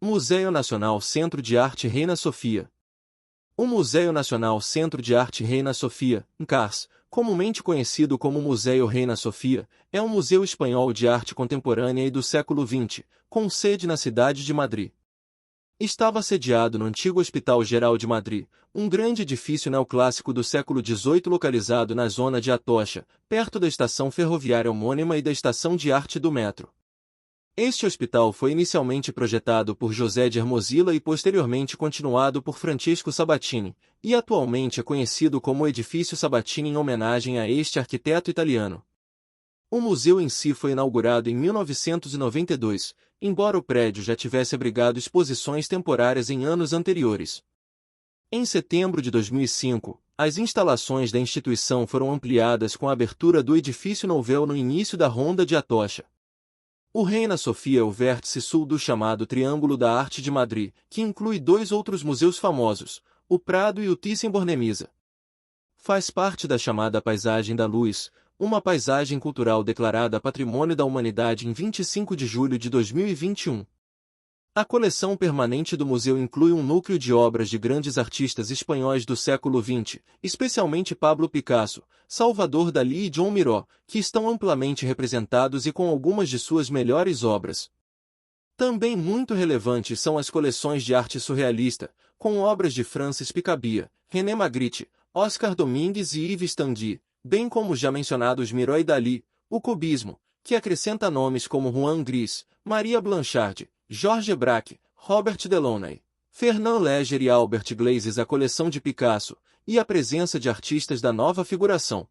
Museu Nacional Centro de Arte Reina Sofia. O Museu Nacional Centro de Arte Reina Sofia, MCARS, comumente conhecido como Museu Reina Sofia, é um museu espanhol de arte contemporânea e do século XX, com sede na cidade de Madrid. Estava sediado no antigo Hospital Geral de Madrid, um grande edifício neoclássico do século XVIII localizado na zona de Atocha, perto da estação ferroviária homônima e da estação de arte do metro. Este hospital foi inicialmente projetado por José de Hermosilla e posteriormente continuado por Francisco Sabatini, e atualmente é conhecido como Edifício Sabatini em homenagem a este arquiteto italiano. O museu em si foi inaugurado em 1992, embora o prédio já tivesse abrigado exposições temporárias em anos anteriores. Em setembro de 2005, as instalações da instituição foram ampliadas com a abertura do edifício novel no início da Ronda de Atocha. O Reina Sofia é o vértice sul do chamado Triângulo da Arte de Madrid, que inclui dois outros museus famosos, o Prado e o Thyssen-Bornemisza. Faz parte da chamada Paisagem da Luz, uma paisagem cultural declarada Patrimônio da Humanidade em 25 de julho de 2021. A coleção permanente do museu inclui um núcleo de obras de grandes artistas espanhóis do século XX, especialmente Pablo Picasso, Salvador Dalí e John Miró, que estão amplamente representados e com algumas de suas melhores obras. Também muito relevantes são as coleções de arte surrealista, com obras de Francis Picabia, René Magritte, Oscar Domingues e Yves Tandy, bem como já mencionados Miró e Dalí, o cubismo, que acrescenta nomes como Juan Gris, Maria Blanchard, Georges Braque, Robert Delaunay, Fernand Léger e Albert Glazes, a coleção de Picasso, e a presença de artistas da nova figuração,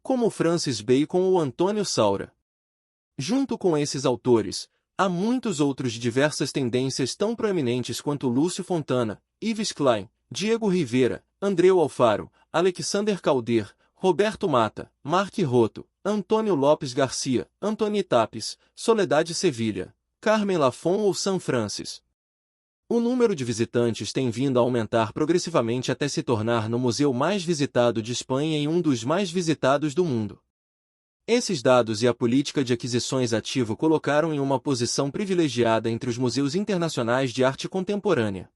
como Francis Bacon ou Antônio Saura. Junto com esses autores, há muitos outros de diversas tendências tão proeminentes quanto Lúcio Fontana, Yves Klein, Diego Rivera, Andreu Alfaro, Alexander Calder, Roberto Mata, Marc Roto, Antônio Lopes Garcia, Antoni Tapes, Soledade Sevilha, Carmen Lafon ou San Francis. O número de visitantes tem vindo a aumentar progressivamente até se tornar no museu mais visitado de Espanha e um dos mais visitados do mundo. Esses dados e a política de aquisições ativo colocaram em uma posição privilegiada entre os museus internacionais de arte contemporânea.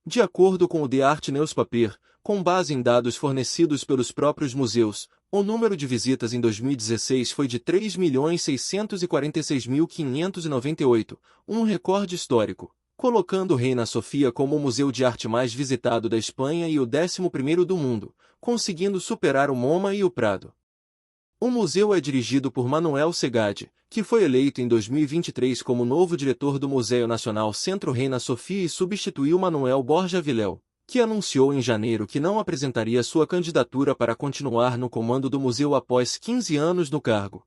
De acordo com o The Art Newspaper, com base em dados fornecidos pelos próprios museus, o número de visitas em 2016 foi de 3.646.598, um recorde histórico, colocando Reina Sofia como o museu de arte mais visitado da Espanha e o 11º do mundo, conseguindo superar o MoMA e o Prado. O museu é dirigido por Manuel Segade, que foi eleito em 2023 como novo diretor do Museu Nacional Centro Reina Sofia e substituiu Manuel Borja Viléu, que anunciou em janeiro que não apresentaria sua candidatura para continuar no comando do museu após 15 anos no cargo.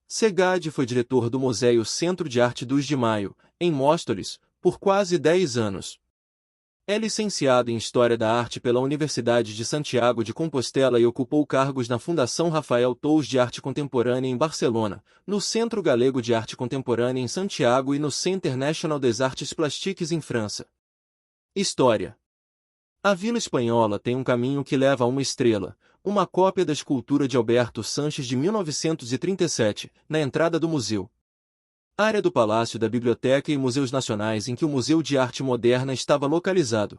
Segade foi diretor do Museu Centro de Arte 2 de Maio, em Móstoles, por quase 10 anos. É licenciado em História da Arte pela Universidade de Santiago de Compostela e ocupou cargos na Fundação Rafael Tous de Arte Contemporânea em Barcelona, no Centro Galego de Arte Contemporânea em Santiago e no Centre National des Arts Plastiques em França. História. A Vila Espanhola tem um caminho que leva a uma estrela, uma cópia da escultura de Alberto Sanches de 1937, na entrada do museu. Área do Palácio da Biblioteca e Museus Nacionais em que o Museu de Arte Moderna estava localizado.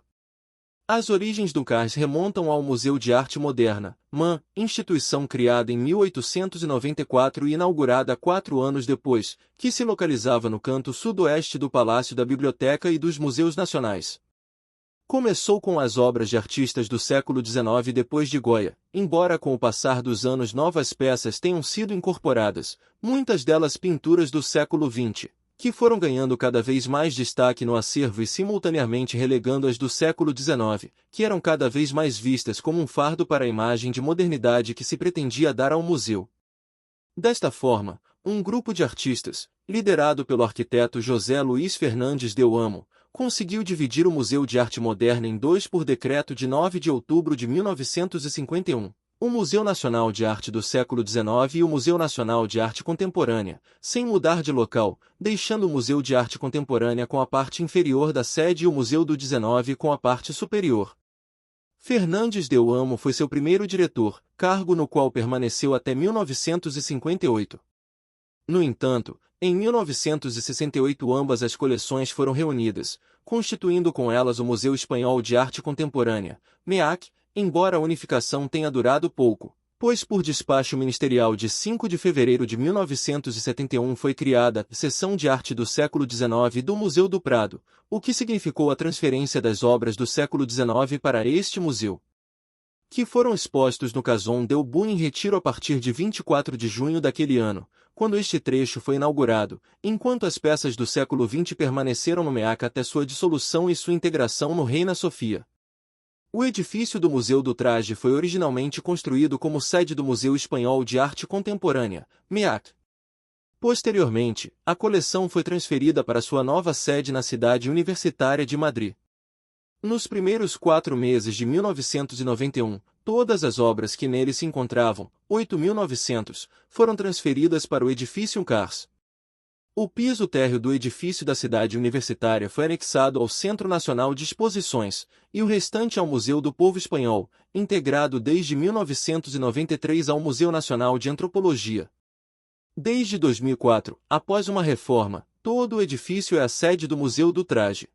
As origens do CARS remontam ao Museu de Arte Moderna, MAN, instituição criada em 1894 e inaugurada 4 anos depois, que se localizava no canto sudoeste do Palácio da Biblioteca e dos Museus Nacionais. Começou com as obras de artistas do século XIX depois de Goya, embora com o passar dos anos novas peças tenham sido incorporadas, muitas delas pinturas do século XX, que foram ganhando cada vez mais destaque no acervo e simultaneamente relegando as do século XIX, que eram cada vez mais vistas como um fardo para a imagem de modernidade que se pretendia dar ao museu. Desta forma, um grupo de artistas, liderado pelo arquiteto José Luís Fernandes Del Amo, conseguiu dividir o Museu de Arte Moderna em dois por decreto de 9 de outubro de 1951, o Museu Nacional de Arte do século XIX e o Museu Nacional de Arte Contemporânea, sem mudar de local, deixando o Museu de Arte Contemporânea com a parte inferior da sede e o Museu do XIX com a parte superior. Fernandes Del Amo foi seu primeiro diretor, cargo no qual permaneceu até 1958. No entanto, em 1968 ambas as coleções foram reunidas, constituindo com elas o Museu Espanhol de Arte Contemporânea, MEAC, embora a unificação tenha durado pouco, pois por despacho ministerial de 5 de fevereiro de 1971 foi criada a Seção de Arte do Século XIX do Museu do Prado, o que significou a transferência das obras do século XIX para este museu, que foram expostos no Casón del Buen Retiro a partir de 24 de junho daquele ano, quando este trecho foi inaugurado, enquanto as peças do século XX permaneceram no MEAC até sua dissolução e sua integração no Reina Sofia. O edifício do Museu do Traje foi originalmente construído como sede do Museu Espanhol de Arte Contemporânea, MEAC. Posteriormente, a coleção foi transferida para sua nova sede na cidade universitária de Madrid. Nos primeiros 4 meses de 1991, todas as obras que nele se encontravam, 8.900, foram transferidas para o edifício CARS. O piso térreo do edifício da cidade universitária foi anexado ao Centro Nacional de Exposições, e o restante ao Museu do Povo Espanhol, integrado desde 1993 ao Museu Nacional de Antropologia. Desde 2004, após uma reforma, todo o edifício é a sede do Museu do Traje.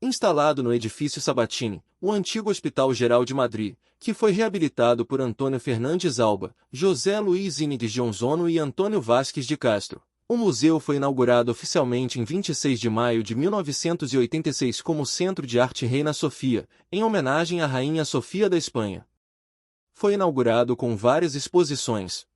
Instalado no edifício Sabatini, o antigo Hospital Geral de Madrid, que foi reabilitado por Antônio Fernandes Alba, José Luiz Íñiguez de Onzono e Antônio Vasques de Castro, o museu foi inaugurado oficialmente em 26 de maio de 1986 como Centro de Arte Reina Sofia, em homenagem à Rainha Sofia da Espanha. Foi inaugurado com várias exposições.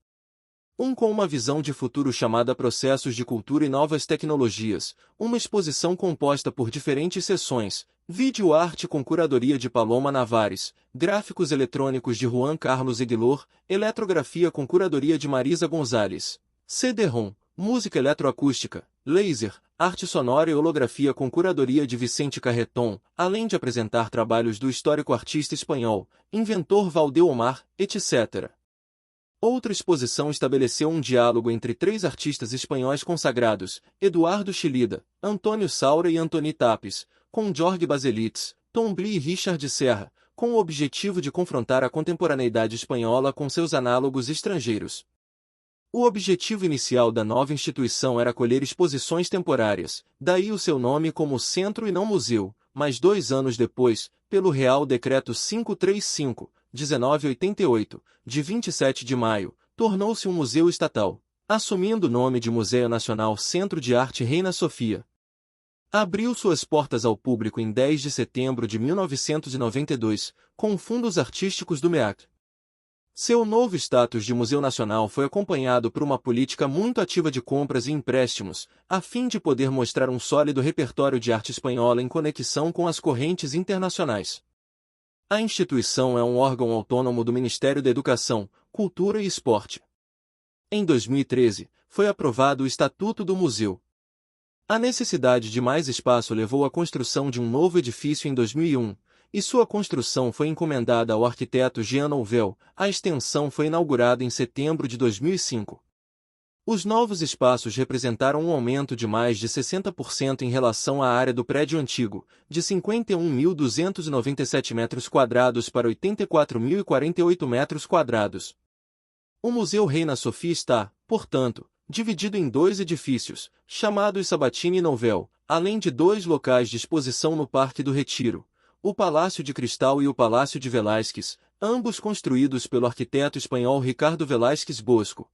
Com uma visão de futuro chamada Processos de Cultura e Novas Tecnologias, uma exposição composta por diferentes seções, vídeo arte com curadoria de Paloma Navares, gráficos eletrônicos de Juan Carlos Aguilor, eletrografia com curadoria de Marisa Gonzalez, CD-ROM, música eletroacústica, laser, arte sonora e holografia com curadoria de Vicente Carreton, além de apresentar trabalhos do histórico artista espanhol, inventor Valdeomar, etc. Outra exposição estabeleceu um diálogo entre 3 artistas espanhóis consagrados, Eduardo Chillida, Antônio Saura e Antoni Tapes, com Jorge Baselitz, Tom Bly e Richard Serra, com o objetivo de confrontar a contemporaneidade espanhola com seus análogos estrangeiros. O objetivo inicial da nova instituição era acolher exposições temporárias, daí o seu nome como centro e não museu, mas 2 anos depois, pelo Real Decreto 535, 1988, de 27 de maio, tornou-se um museu estatal, assumindo o nome de Museu Nacional Centro de Arte Reina Sofia. Abriu suas portas ao público em 10 de setembro de 1992, com fundos artísticos do MEAC. Seu novo status de Museu Nacional foi acompanhado por uma política muito ativa de compras e empréstimos, a fim de poder mostrar um sólido repertório de arte espanhola em conexão com as correntes internacionais. A instituição é um órgão autônomo do Ministério da Educação, Cultura e Esporte. Em 2013, foi aprovado o Estatuto do Museu. A necessidade de mais espaço levou à construção de um novo edifício em 2001, e sua construção foi encomendada ao arquiteto Jean Nouvel. A extensão foi inaugurada em setembro de 2005. Os novos espaços representaram um aumento de mais de 60% em relação à área do prédio antigo, de 51.297 metros quadrados para 84.048 metros quadrados. O Museu Reina Sofia está, portanto, dividido em 2 edifícios, chamados Sabatini e Nouvel, além de 2 locais de exposição no Parque do Retiro, o Palácio de Cristal e o Palácio de Velázquez, ambos construídos pelo arquiteto espanhol Ricardo Velázquez Bosco.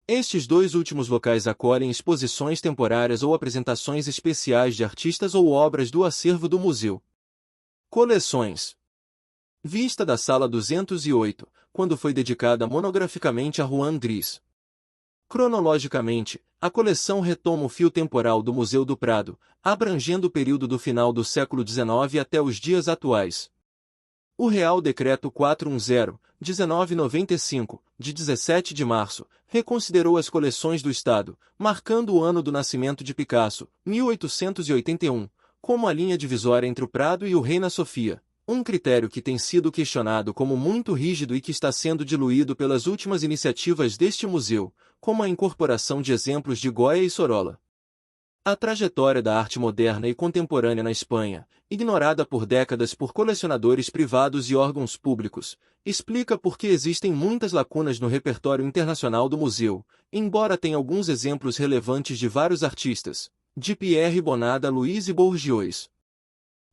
Estes 2 últimos locais acolhem exposições temporárias ou apresentações especiais de artistas ou obras do acervo do museu. Coleções. Vista da Sala 208, quando foi dedicada monograficamente a Juan Gris. Cronologicamente, a coleção retoma o fio temporal do Museu do Prado, abrangendo o período do final do século XIX até os dias atuais. O Real Decreto 410, 1995, de 17 de março, reconsiderou as coleções do Estado, marcando o ano do nascimento de Picasso, 1881, como a linha divisória entre o Prado e o Reina Sofia, um critério que tem sido questionado como muito rígido e que está sendo diluído pelas últimas iniciativas deste museu, como a incorporação de exemplos de Goya e Sorolla. A trajetória da arte moderna e contemporânea na Espanha, ignorada por décadas por colecionadores privados e órgãos públicos, explica por que existem muitas lacunas no repertório internacional do museu, embora tenha alguns exemplos relevantes de vários artistas, de Pierre Bonnat a Louise Bourgeois.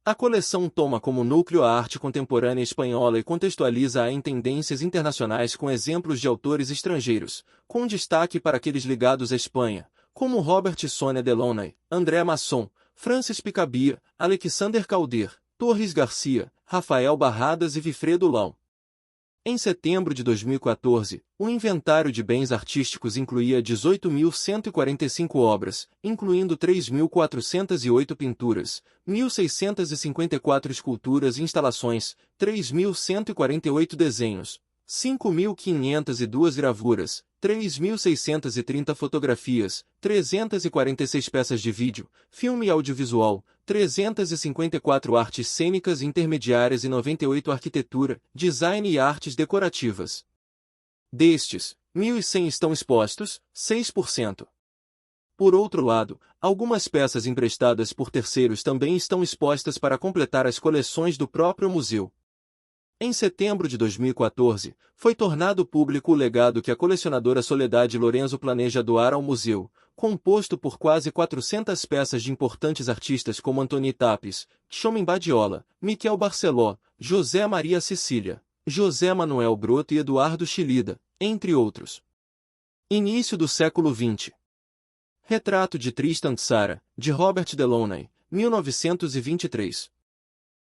A coleção toma como núcleo a arte contemporânea espanhola e contextualiza-a em tendências internacionais com exemplos de autores estrangeiros, com destaque para aqueles ligados à Espanha, como Robert Sonia Delaunay, André Masson, Francis Picabia, Alexander Calder, Torres Garcia, Rafael Barradas e Wilfredo Lau. Em setembro de 2014, o inventário de bens artísticos incluía 18.145 obras, incluindo 3.408 pinturas, 1.654 esculturas e instalações, 3.148 desenhos, 5.502 gravuras, 3.630 fotografias, 346 peças de vídeo, filme e audiovisual, 354 artes cênicas intermediárias e 98 arquitetura, design e artes decorativas. Destes, 1.100 estão expostos, 6%. Por outro lado, algumas peças emprestadas por terceiros também estão expostas para completar as coleções do próprio museu. Em setembro de 2014, foi tornado público o legado que a colecionadora Soledade Lorenzo planeja doar ao museu, composto por quase 400 peças de importantes artistas como Antoni Tapes, Tchomin Badiola, Miquel Barceló, José Maria Cecília, José Manuel Broto e Eduardo Chillida, entre outros. Início do século XX. Retrato de Tristan Tzara, de Robert Delaunay, 1923.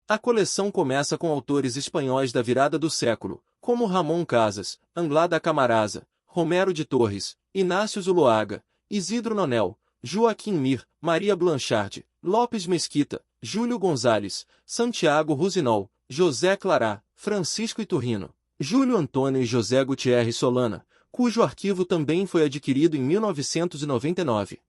A coleção começa com autores espanhóis da virada do século, como Ramón Casas, Anglada da Camarasa, Romero de Torres, Inácio Zuloaga, Isidro Nonel, Joaquim Mir, Maria Blanchard, Lopes Mesquita, Júlio Gonzalez, Santiago Rusinol, José Clará, Francisco Iturrino, Júlio Antônio e José Gutierrez Solana, cujo arquivo também foi adquirido em 1999.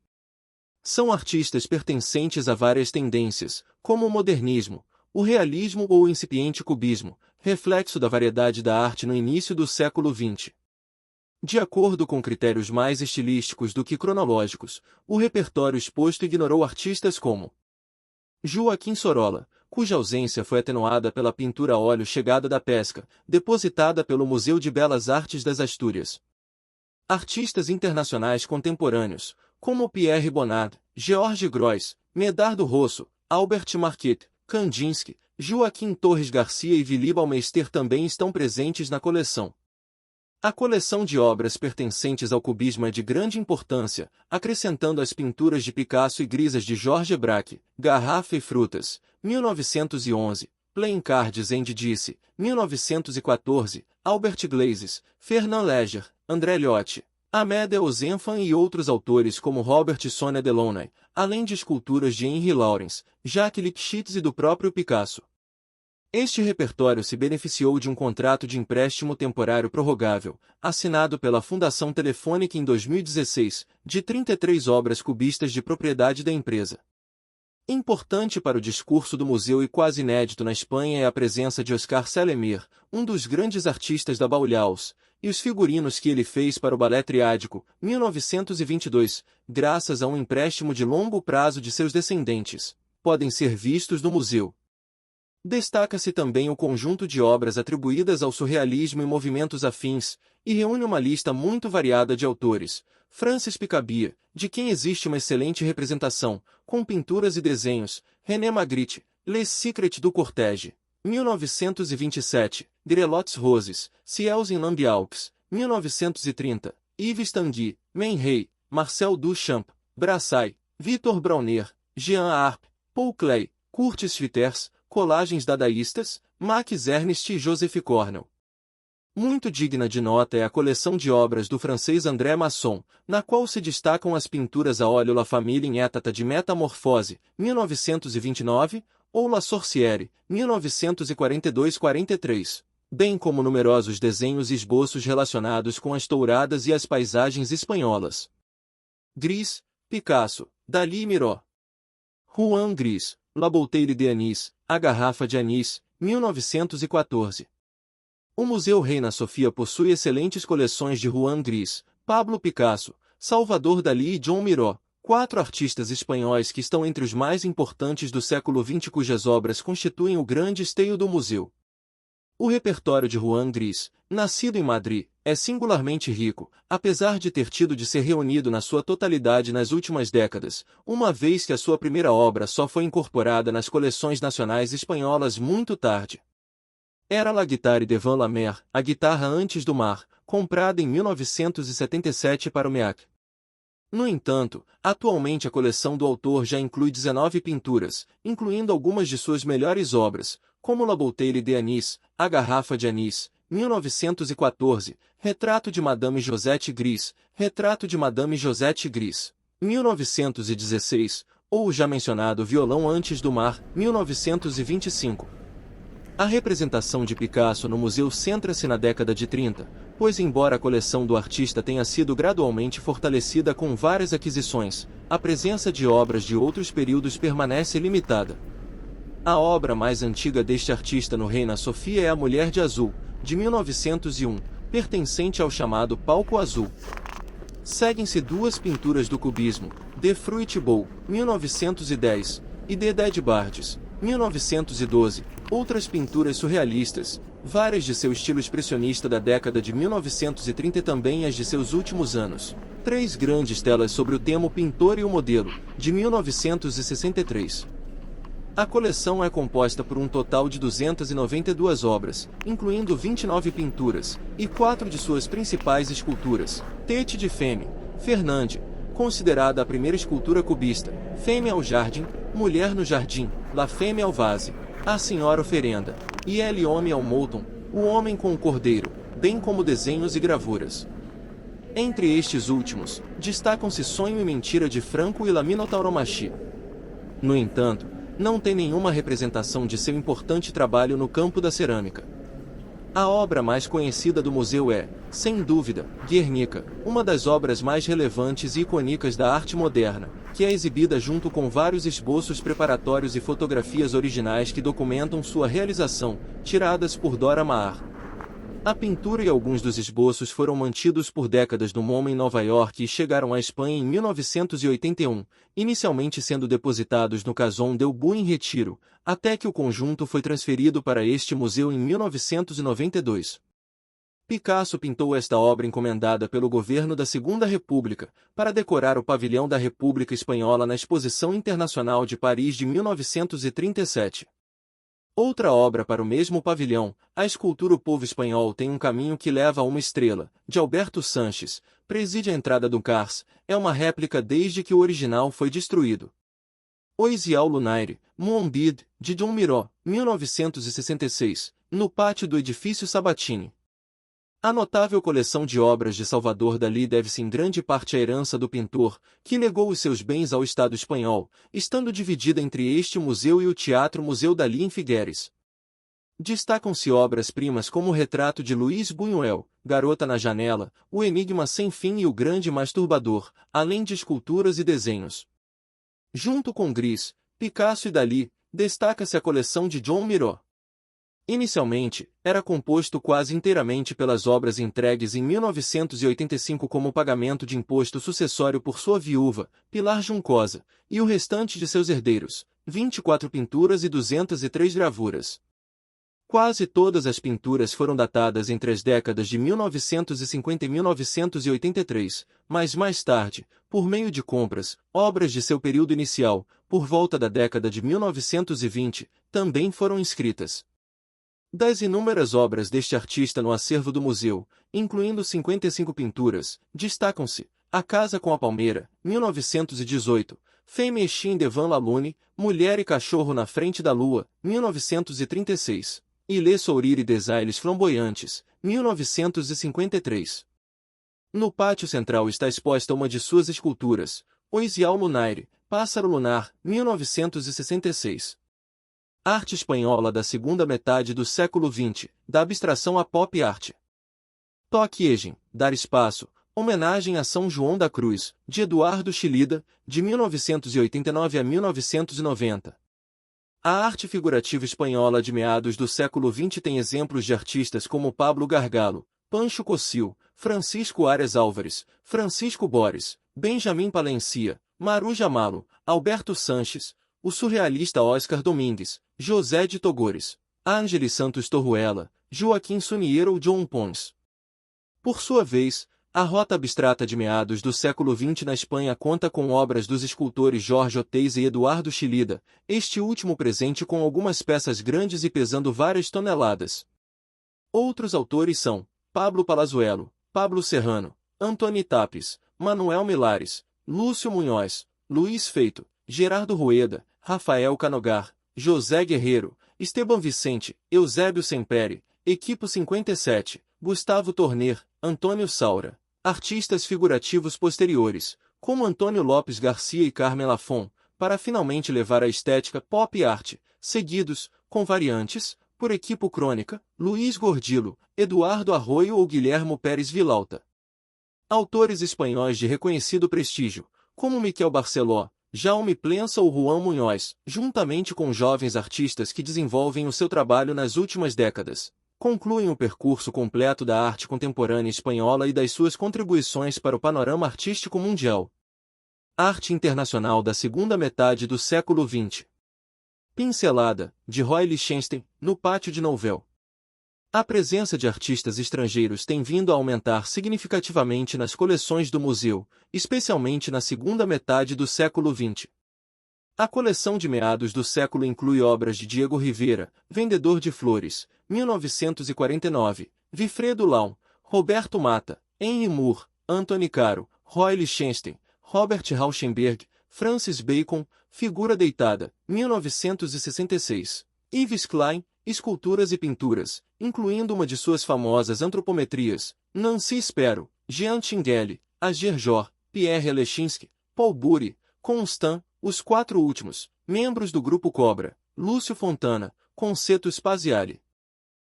São artistas pertencentes a várias tendências, como o modernismo, o realismo ou o incipiente cubismo, reflexo da variedade da arte no início do século XX. De acordo com critérios mais estilísticos do que cronológicos, o repertório exposto ignorou artistas como Joaquim Sorolla, cuja ausência foi atenuada pela pintura a óleo chegada da pesca, depositada pelo Museu de Belas Artes das Astúrias. Artistas internacionais contemporâneos, como Pierre Bonnat, George Groys, Medardo Rosso, Albert Marquet, Kandinsky, Joaquim Torres Garcia e Willy Baumeister também estão presentes na coleção. A coleção de obras pertencentes ao cubismo é de grande importância, acrescentando as pinturas de Picasso e grisas de Georges Braque, Garrafa e Frutas, 1911, Playing Cards and Disse, 1914, Albert Glazes, Fernand Léger, André Liotte, Amédée Ozenfant e outros autores como Robert Sonia Delaunay, além de esculturas de Henri Lawrence, Jacques Lipchitz e do próprio Picasso. Este repertório se beneficiou de um contrato de empréstimo temporário prorrogável, assinado pela Fundação Telefônica em 2016, de 33 obras cubistas de propriedade da empresa. Importante para o discurso do museu e quase inédito na Espanha é a presença de Oscar Salemir, um dos grandes artistas da Bauhaus, e os figurinos que ele fez para o Balé Triádico, 1922, graças a um empréstimo de longo prazo de seus descendentes, podem ser vistos no museu. Destaca-se também o conjunto de obras atribuídas ao surrealismo e movimentos afins, e reúne uma lista muito variada de autores. Francis Picabia, de quem existe uma excelente representação, com pinturas e desenhos, René Magritte, Les Secrets du Cortège, 1927, Grelots Roses, Ciels in Lambiaux, 1930, Yves Tanguy, Man Ray, Marcel Duchamp, Brassai, Victor Brauner, Jean Arp, Paul Klee, Curtis Witters, Colagens dadaístas, Max Ernst e Joseph Cornell. Muito digna de nota é a coleção de obras do francês André Masson, na qual se destacam as pinturas a óleo La Famille in État de Métamorphose, 1929, ou La Sorcière, 1942-43, bem como numerosos desenhos e esboços relacionados com as touradas e as paisagens espanholas. Gris, Picasso, Dalí e Miró. Juan Gris, La Bouteille de Anis, A Garrafa de Anis, 1914. O Museu Reina Sofia possui excelentes coleções de Juan Gris, Pablo Picasso, Salvador Dalí e John Miró, 4 artistas espanhóis que estão entre os mais importantes do século XX cujas obras constituem o grande esteio do museu. O repertório de Juan Gris, nascido em Madrid, é singularmente rico, apesar de ter tido de ser reunido na sua totalidade nas últimas décadas, uma vez que a sua primeira obra só foi incorporada nas coleções nacionais espanholas muito tarde. Era La Guitare devant la mer, a guitarra antes do mar, comprada em 1977 para o MEAC. No entanto, atualmente a coleção do autor já inclui 19 pinturas, incluindo algumas de suas melhores obras, como La Bouteille de Anis, A Garrafa de Anis, 1914, Retrato de Madame Josette Gris, Retrato de Madame Josette Gris, 1916, ou o já mencionado Violão Antes do Mar, 1925. A representação de Picasso no museu centra-se na década de 30, pois embora a coleção do artista tenha sido gradualmente fortalecida com várias aquisições, a presença de obras de outros períodos permanece limitada. A obra mais antiga deste artista no Reina Sofia é A Mulher de Azul, de 1901, pertencente ao chamado Palco Azul. Seguem-se 2 pinturas do cubismo, The Fruit Bowl, 1910, e The Dead Birds, 1912, outras pinturas surrealistas, várias de seu estilo expressionista da década de 1930 e também as de seus últimos anos. 3 grandes telas sobre o tema O Pintor e o Modelo, de 1963. A coleção é composta por um total de 292 obras, incluindo 29 pinturas, e 4 de suas principais esculturas, Tête de Femme, Fernande, considerada a primeira escultura cubista, Femme ao Jardim, Mulher no Jardim, La Femme ao Vase, A Senhora Oferenda, e El Homme ao Molton, O Homem com o Cordeiro, bem como desenhos e gravuras. Entre estes últimos, destacam-se Sonho e Mentira de Franco e La Minotauromachia. No entanto, não tem nenhuma representação de seu importante trabalho no campo da cerâmica. A obra mais conhecida do museu é, sem dúvida, Guernica, uma das obras mais relevantes e icônicas da arte moderna, que é exibida junto com vários esboços preparatórios e fotografias originais que documentam sua realização, tiradas por Dora Maar. A pintura e alguns dos esboços foram mantidos por décadas no MoMA em Nova York e chegaram à Espanha em 1981, inicialmente sendo depositados no Casón del Buen Retiro, até que o conjunto foi transferido para este museu em 1992. Picasso pintou esta obra encomendada pelo governo da Segunda República, para decorar o pavilhão da República Espanhola na Exposição Internacional de Paris de 1937. Outra obra para o mesmo pavilhão, a escultura O Povo Espanhol tem um caminho que leva a uma estrela, de Alberto Sanches, preside a entrada do Cars, é uma réplica desde que o original foi destruído. O Isial Lunaire, Moonbid, de John Miró, 1966, no pátio do edifício Sabatini. A notável coleção de obras de Salvador Dalí deve-se em grande parte à herança do pintor, que legou os seus bens ao Estado espanhol, estando dividida entre este museu e o Teatro Museu Dalí em Figueres. Destacam-se obras-primas como o retrato de Luís Buñuel, Garota na Janela, O Enigma Sem Fim e O Grande Masturbador, além de esculturas e desenhos. Junto com Gris, Picasso e Dalí, destaca-se a coleção de John Miró. Inicialmente, era composto quase inteiramente pelas obras entregues em 1985 como pagamento de imposto sucessório por sua viúva, Pilar Juncosa, e o restante de seus herdeiros, 24 pinturas e 203 gravuras. Quase todas as pinturas foram datadas entre as décadas de 1950 e 1983, mas mais tarde, por meio de compras, obras de seu período inicial, por volta da década de 1920, também foram inscritas. Das inúmeras obras deste artista no acervo do museu, incluindo 55 pinturas, destacam-se A Casa com a Palmeira, 1918, Femme et Chien devant la Lune, Mulher e Cachorro na Frente da Lua, 1936, e Les Sourires des Ailes Flamboyantes, 1953. No pátio central está exposta uma de suas esculturas, O Isial Lunaire, Pássaro Lunar, 1966. Arte espanhola da segunda metade do século XX, da abstração à pop art. Toque Dar Espaço, homenagem a São João da Cruz, de Eduardo Chillida, de 1989 a 1990. A arte figurativa espanhola de meados do século XX tem exemplos de artistas como Pablo Gargalo, Pancho Cossio, Francisco Arias Álvares, Francisco Borges, Benjamin Palencia, Maruja Malo, Alberto Sanches, o surrealista Oscar Domingues, José de Togores, Ângeles Santos Torruella, Joaquim Sunier ou John Pons. Por sua vez, a rota abstrata de meados do século XX na Espanha conta com obras dos escultores Jorge Oteiza e Eduardo Chillida, este último presente com algumas peças grandes e pesando várias toneladas. Outros autores são Pablo Palazuelo, Pablo Serrano, Antoni Tapes, Manuel Milares, Lúcio Munhoz, Luiz Feito, Gerardo Rueda, Rafael Canogar, José Guerreiro, Esteban Vicente, Eusébio Sempere, Equipo 57, Gustavo Torner, Antônio Saura. Artistas figurativos posteriores, como Antônio Lopes Garcia e Carmen Lafon, para finalmente levar a estética pop art, seguidos, com variantes, por Equipo Crônica, Luiz Gordillo, Eduardo Arroio ou Guilhermo Pérez Vilalta. Autores espanhóis de reconhecido prestígio, como Miquel Barceló, Jaume Plensa ou Juan Munhoz, juntamente com jovens artistas que desenvolvem o seu trabalho nas últimas décadas, concluem o percurso completo da arte contemporânea espanhola e das suas contribuições para o panorama artístico mundial. Arte internacional da segunda metade do século XX. Pincelada, de Roy Lichtenstein, no Pátio de Nouvel. A presença de artistas estrangeiros tem vindo a aumentar significativamente nas coleções do museu, especialmente na segunda metade do século XX. A coleção de meados do século inclui obras de Diego Rivera, Vendedor de Flores, 1949, Wilfredo Lawn, Roberto Mata, Henry Moore, Anthony Caro, Roy Lichtenstein, Robert Rauschenberg, Francis Bacon, Figura Deitada, 1966, Yves Klein, Esculturas e Pinturas, incluindo uma de suas famosas antropometrias, Nancy Spero, Jean Tinguely, Ager Jor, Pierre Lechinski, Paul Bury, Constant, os quatro últimos, membros do Grupo Cobra, Lúcio Fontana, Conceto Spaziale.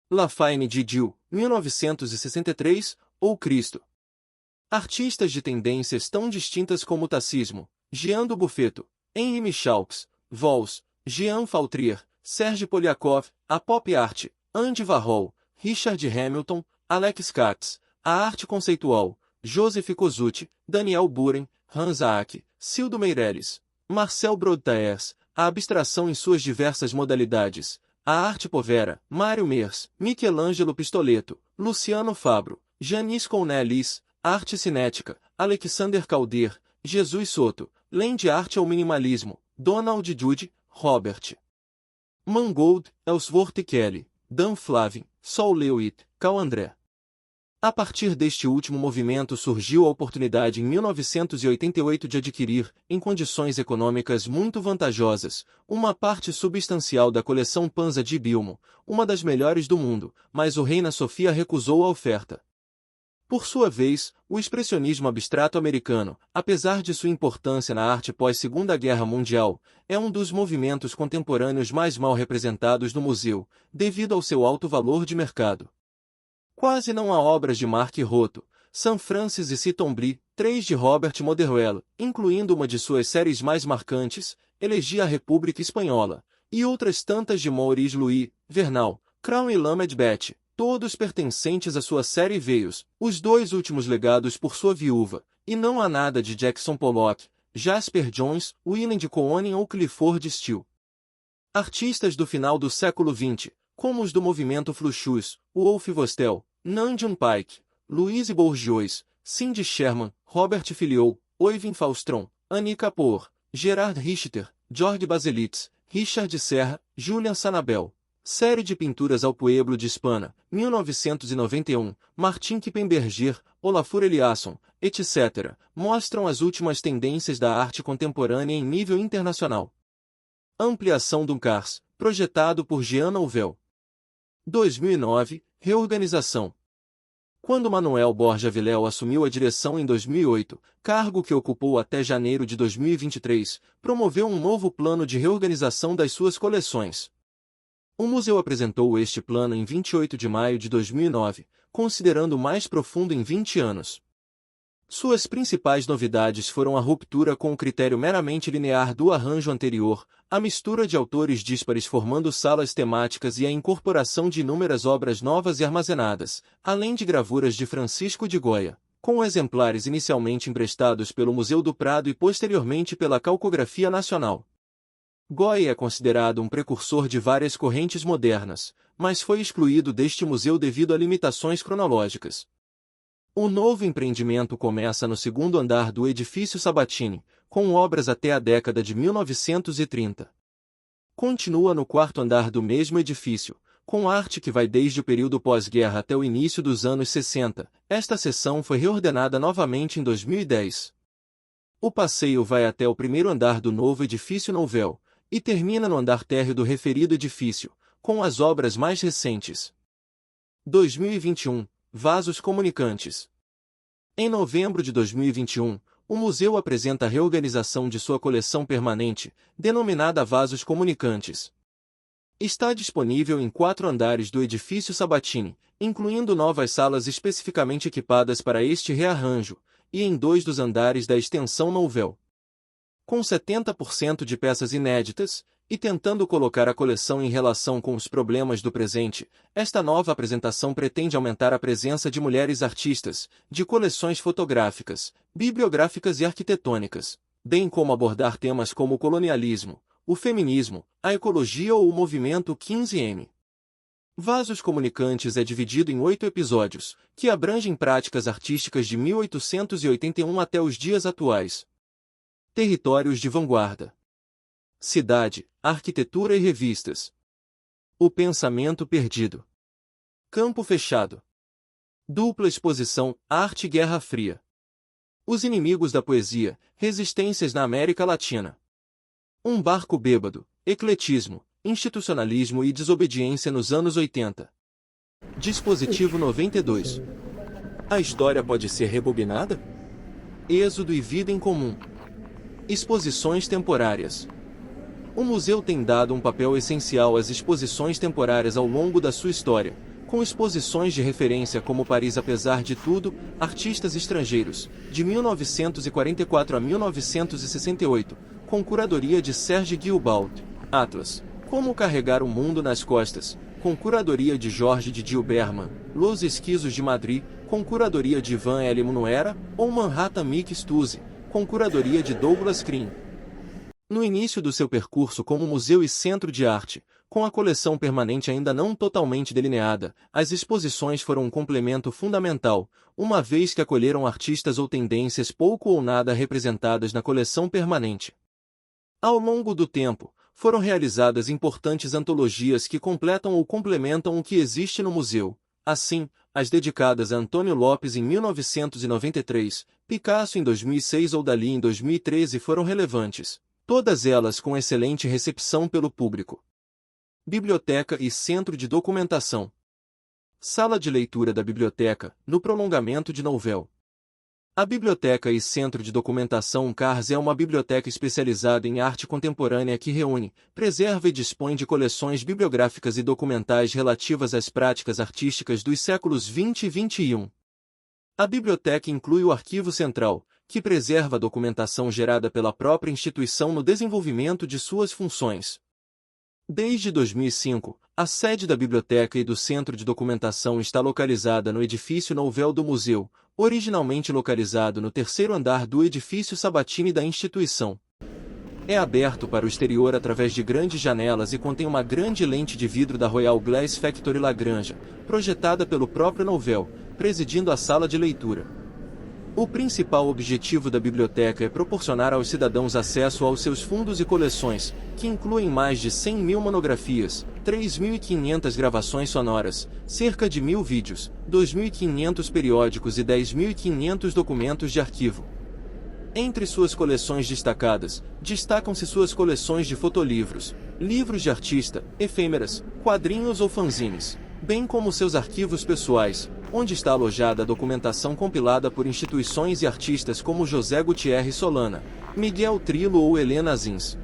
Lafayne Didiu, 1963, ou Cristo. Artistas de tendências tão distintas como Tassismo, Jean do Buffeto, Henri Michalx, Vols, Jean Faltrier, Serge Poliakov, a Pop Art, Andy Warhol, Richard Hamilton, Alex Katz, a arte conceitual, Joseph Kosuth, Daniel Buren, Hans Ack, Cildo Meirelles, Marcel Brodtaers, a abstração em suas diversas modalidades, a arte povera, Mário Mers, Michelangelo Pistoletto, Luciano Fabro, Janis Cornelis, arte cinética, Alexander Calder, Jesus Soto, Land Art ao Minimalismo, Donald Judd, Robert Mangold, Ellsworth Kelly, Dan Flavin, Sol Lewitt, Cal André. A partir deste último movimento surgiu a oportunidade em 1988 de adquirir, em condições econômicas muito vantajosas, uma parte substancial da coleção Panza di Bilmo, uma das melhores do mundo, mas o Reina Sofia recusou a oferta. Por sua vez, o expressionismo abstrato americano, apesar de sua importância na arte pós-Segunda Guerra Mundial, é um dos movimentos contemporâneos mais mal representados no museu, devido ao seu alto valor de mercado. Quase não há obras de Mark Rothko, Sam Francis e Sitombri, 3 de Robert Moderuelo, incluindo uma de suas séries mais marcantes, Elegia à República Espanhola, e outras tantas de Maurice Louis, Vernal, Crown e Lamed Beth, todos pertencentes à sua série Veios, os dois últimos legados por sua viúva, e não há nada de Jackson Pollock, Jasper Jones, Willem de Kooning ou Clifford Steele. Artistas do final do século XX, como os do movimento Fluxus, Wolf Vostell, Nandium Pike, Louise Bourgeois, Cindy Sherman, Robert Filiou, Oyvind Faustron, Annie Kapoor, Gerard Richter, George Baselitz, Richard Serra, Julian Sanabel. Série de pinturas ao Pueblo de Hispana, 1991, Martin Kippenberger, Olafur Eliasson, etc., mostram as últimas tendências da arte contemporânea em nível internacional. Ampliação do CARS, projetado por Jean Nouvel. 2009, reorganização. Quando Manuel Borja Vilela assumiu a direção em 2008, cargo que ocupou até janeiro de 2023, promoveu um novo plano de reorganização das suas coleções. O museu apresentou este plano em 28 de maio de 2009, considerando o mais profundo em 20 anos. Suas principais novidades foram a ruptura com o critério meramente linear do arranjo anterior, a mistura de autores díspares formando salas temáticas e a incorporação de inúmeras obras novas e armazenadas, além de gravuras de Francisco de Goya, com exemplares inicialmente emprestados pelo Museu do Prado e posteriormente pela Calcografia Nacional. Goy é considerado um precursor de várias correntes modernas, mas foi excluído deste museu devido a limitações cronológicas. O novo empreendimento começa no segundo andar do edifício Sabatini, com obras até a década de 1930. Continua no quarto andar do mesmo edifício, com arte que vai desde o período pós-guerra até o início dos anos 60. Esta seção foi reordenada novamente em 2010. O passeio vai até o primeiro andar do novo edifício Nouvel, e termina no andar térreo do referido edifício, com as obras mais recentes. 2021. Vasos comunicantes. Em novembro de 2021, o museu apresenta a reorganização de sua coleção permanente, denominada Vasos Comunicantes. Está disponível em 4 andares do edifício Sabatini, incluindo novas salas especificamente equipadas para este rearranjo, e em 2 dos andares da extensão Nouvel. Com 70% de peças inéditas, e tentando colocar a coleção em relação com os problemas do presente, esta nova apresentação pretende aumentar a presença de mulheres artistas, de coleções fotográficas, bibliográficas e arquitetônicas, bem como abordar temas como o colonialismo, o feminismo, a ecologia ou o movimento 15M. Vasos Comunicantes é dividido em 8 episódios, que abrangem práticas artísticas de 1881 até os dias atuais. Territórios de vanguarda. Cidade, arquitetura e revistas. O pensamento perdido. Campo fechado. Dupla exposição, arte e Guerra Fria. Os inimigos da poesia, resistências na América Latina. Um barco bêbado, ecletismo, institucionalismo e desobediência nos anos 80. Dispositivo 92. A história pode ser rebobinada? Êxodo e vida em comum. Exposições temporárias. O museu tem dado um papel essencial às exposições temporárias ao longo da sua história, com exposições de referência como Paris apesar de tudo, artistas estrangeiros, de 1944 a 1968, com curadoria de Serge Guilbault, Atlas, Como Carregar o Mundo nas Costas, com curadoria de Jorge Didier Berman, Los Esquizos de Madrid, com curadoria de Ivan L. Munuera, ou Manhattan Mix Tuzi, com curadoria de Douglas Krim. No início do seu percurso como museu e centro de arte, com a coleção permanente ainda não totalmente delineada, as exposições foram um complemento fundamental, uma vez que acolheram artistas ou tendências pouco ou nada representadas na coleção permanente. Ao longo do tempo, foram realizadas importantes antologias que completam ou complementam o que existe no museu. Assim, as dedicadas a Antônio Lopes em 1993, Picasso em 2006 ou Dalí em 2013 foram relevantes, todas elas com excelente recepção pelo público. Biblioteca e Centro de Documentação. Sala de leitura da biblioteca, no prolongamento de Nouvel. A Biblioteca e Centro de Documentação CARS é uma biblioteca especializada em arte contemporânea que reúne, preserva e dispõe de coleções bibliográficas e documentais relativas às práticas artísticas dos séculos XX e XXI. A biblioteca inclui o Arquivo Central, que preserva a documentação gerada pela própria instituição no desenvolvimento de suas funções. Desde 2005, a sede da biblioteca e do Centro de Documentação está localizada no edifício Nouvel do museu, originalmente localizado no 3º andar do edifício Sabatini da instituição. É aberto para o exterior através de grandes janelas e contém uma grande lente de vidro da Royal Glass Factory Lagrange, projetada pelo próprio Nouvel, presidindo a sala de leitura. O principal objetivo da biblioteca é proporcionar aos cidadãos acesso aos seus fundos e coleções, que incluem mais de 100.000 monografias, 3.500 gravações sonoras, cerca de 1.000 vídeos, 2.500 periódicos e 10.500 documentos de arquivo. Entre suas coleções destacadas, destacam-se suas coleções de fotolivros, livros de artista, efêmeras, quadrinhos ou fanzines, bem como seus arquivos pessoais, onde está alojada a documentação compilada por instituições e artistas como José Gutierre Solana, Miguel Trillo ou Helena Zins.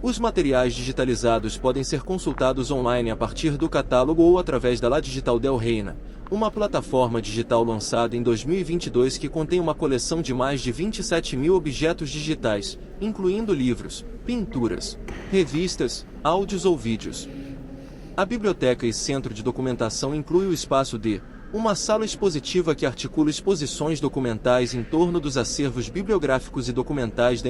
Os materiais digitalizados podem ser consultados online a partir do catálogo ou através da La Digital del Reina, uma plataforma digital lançada em 2022 que contém uma coleção de mais de 27.000 objetos digitais, incluindo livros, pinturas, revistas, áudios ou vídeos. A biblioteca e centro de documentação inclui o espaço de Uma sala expositiva que articula exposições documentais em torno dos acervos bibliográficos e documentais da